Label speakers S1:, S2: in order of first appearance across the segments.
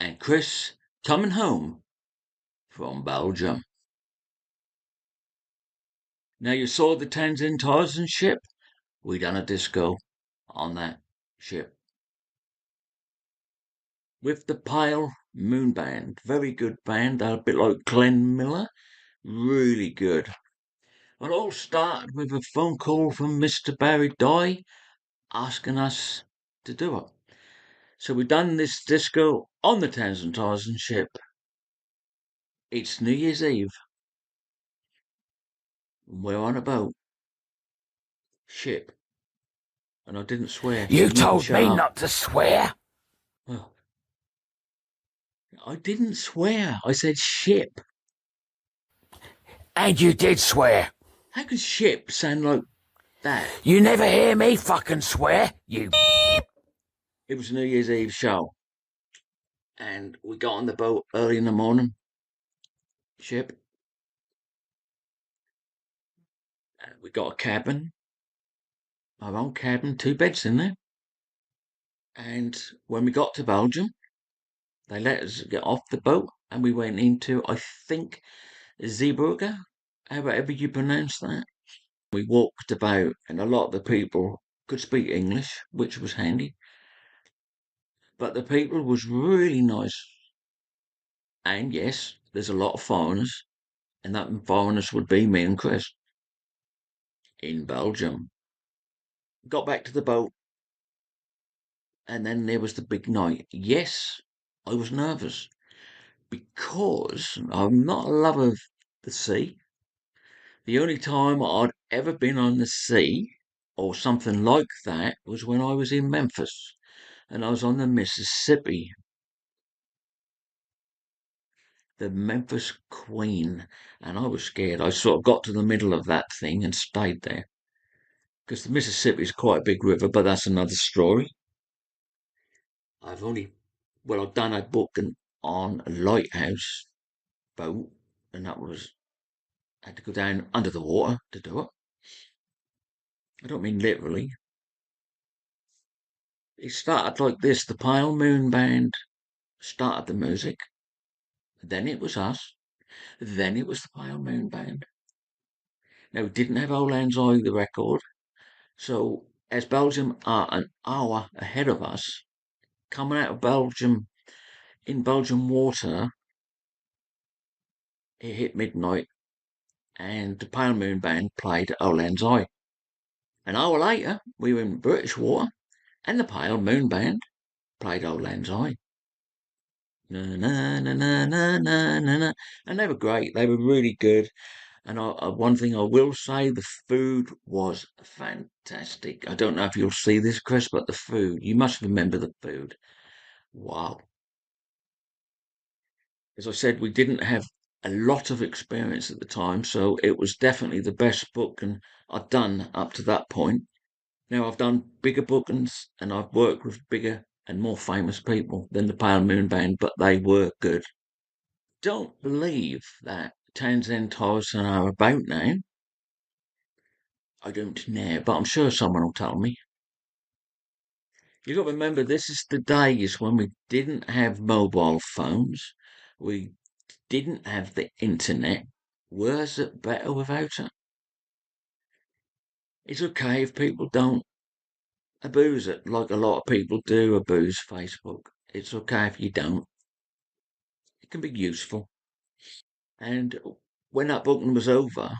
S1: and Chris coming home from Belgium. Now you saw the Tenzin Tarzan ship? We done a disco on that ship with the Pale Moon Band. Very good band. They're a bit like Glenn Miller. Really good. It all started with a phone call from Mr. Barry Dye asking us to do it. So we done this disco on the Tenzin Tarzan ship. It's New Year's Eve. We're on a boat. Ship. And I didn't swear, so
S2: You
S1: you can
S2: told
S1: shut
S2: me
S1: up.
S2: not to swear.
S1: Well, I didn't swear. I said ship.
S2: And you did swear.
S1: How can ship sound like that?
S2: You never hear me fucking swear, you.
S1: It was a New Year's Eve show. And we got on the boat early in the morning. Ship. And we got a cabin. Our own cabin, 2 beds in there. And when we got to Belgium, they let us get off the boat and we went into, I think, Zeebrugge, however you pronounce that. We walked about and a lot of the people could speak English, which was handy. But the people was really nice. And yes, there's a lot of foreigners, and that foreigners would be me and Chris in Belgium. Got back to the boat, and then there was the big night. Yes, I was nervous because I'm not a lover of the sea. The only time I'd ever been on the sea or something like that was when I was in Memphis and I was on the Mississippi, the Memphis Queen, and I was scared. I sort of got to the middle of that thing and stayed there because the Mississippi is quite a big river, but that's another story. I've only, well, I've done a booking on a lighthouse boat, and that was, had to go down under the water to do it. I don't mean literally. It started like this: the Pale Moon Band started the music, then it was us, then it was the Pale Moon Band. Now, we didn't have Old Land's Eye, the record, so as Belgium are an hour ahead of us, coming out of Belgium, in Belgian water, it hit midnight, and the Pale Moon Band played Old Land's Eye. An hour later, we were in British water, and the Pale Moon Band played Old Land's Eye. Na na na na na na na na, and they were great. They were really good. And one thing I will say, the food was fantastic. I don't know if you'll see this, Chris, but the food, you must remember the food. Wow. As I said, we didn't have a lot of experience at the time, so it was definitely the best booking I'd done up to that point. Now, I've done bigger bookings and I've worked with bigger and more famous people than the Pale Moon Band, but they were good. Don't believe that Townsend Tyson are about now. I don't know, but I'm sure someone will tell me. You got to remember, this is the days when we didn't have mobile phones, we didn't have the internet. Was it better without it? It's okay if people don't abuse it, like a lot of people do abuse Facebook. It's okay if you don't. It can be useful. And when that booking was over,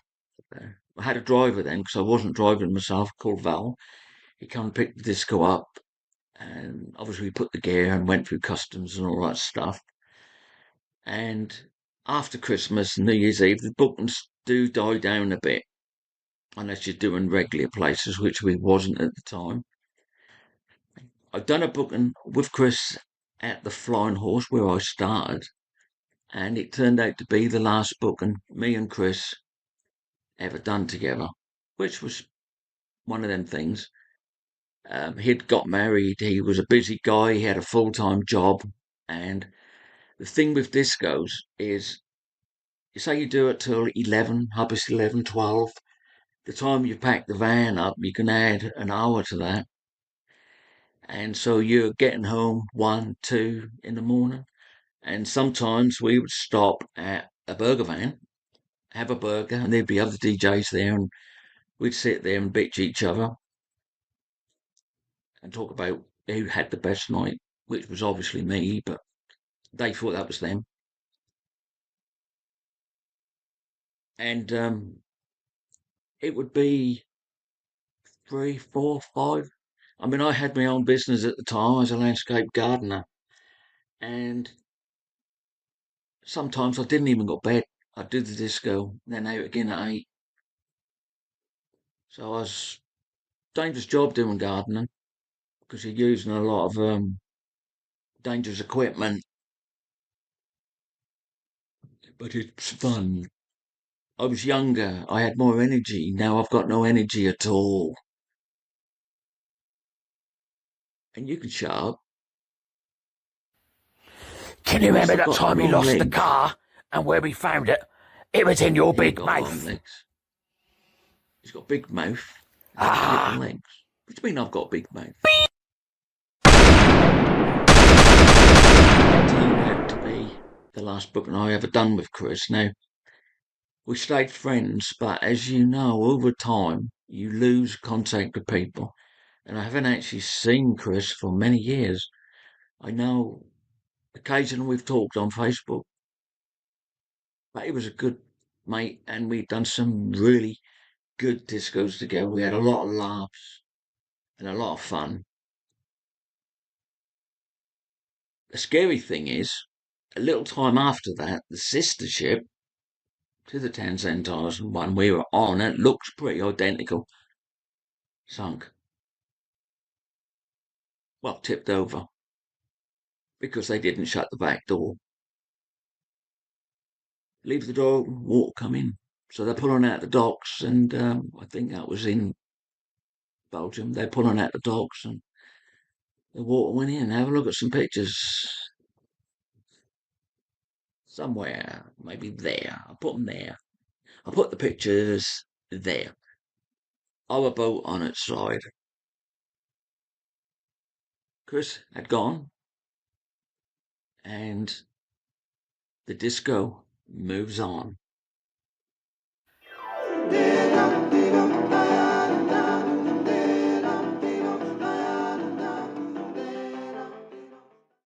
S1: I had a driver then because I wasn't driving myself, called Val. He come and picked the disco up, and obviously we put the gear and went through customs and all that stuff. And after Christmas and New Year's Eve, the bookings do die down a bit, unless you're doing regular places, which we wasn't at the time. I've done a booking with Chris at the Flying Horse where I started, and it turned out to be the last booking me and Chris ever done together, which was one of them things. He'd got married, he was a busy guy, he had a full time job, and the thing with discos is, you say you do it till 11, half 11, 12. The time you pack the van up, you can add an hour to that. And so you're getting home 1, 2 in the morning. And sometimes we would stop at a burger van, have a burger, and there'd be other DJs there, and we'd sit there and bitch each other and talk about who had the best night, which was obviously me, but they thought that was them. And it would be 3, 4, 5. I mean, I had my own business at the time as a landscape gardener, and sometimes I didn't even go to bed. I'd do the disco, then out again at 8. So I was dangerous job doing gardening because you're using a lot of dangerous equipment, but it's fun. I was younger, I had more energy. Now I've got no energy at all. And you can shut up.
S2: Can you
S1: Must
S2: remember
S1: have
S2: that
S1: got
S2: time we
S1: long
S2: lost the
S1: legs.
S2: car and where we found it? It was in your
S1: He ain't
S2: big
S1: got long
S2: mouth.
S1: legs. He's got a big mouth. He's got little legs. What do you mean I've got a big mouth? That turned out to be the last book I ever done with Chris. Now, we stayed friends, but as you know, over time, you lose contact with people. And I haven't actually seen Chris for many years. I know occasionally we've talked on Facebook, but he was a good mate and we'd done some really good discos together. We had a lot of laughs and a lot of fun. The scary thing is, a little time after that, the sister ship to the Townsend one we were on, it looks pretty identical, sunk. Well, tipped over because they didn't shut the back door. Leave the door open, water come in. So they're pulling out the docks, and I think that was in Belgium. They're pulling out the docks, and the water went in. Have a look at some pictures somewhere, maybe there. I'll put them there. I'll put the pictures there. Our boat on its side. Chris had gone, and the disco moves on.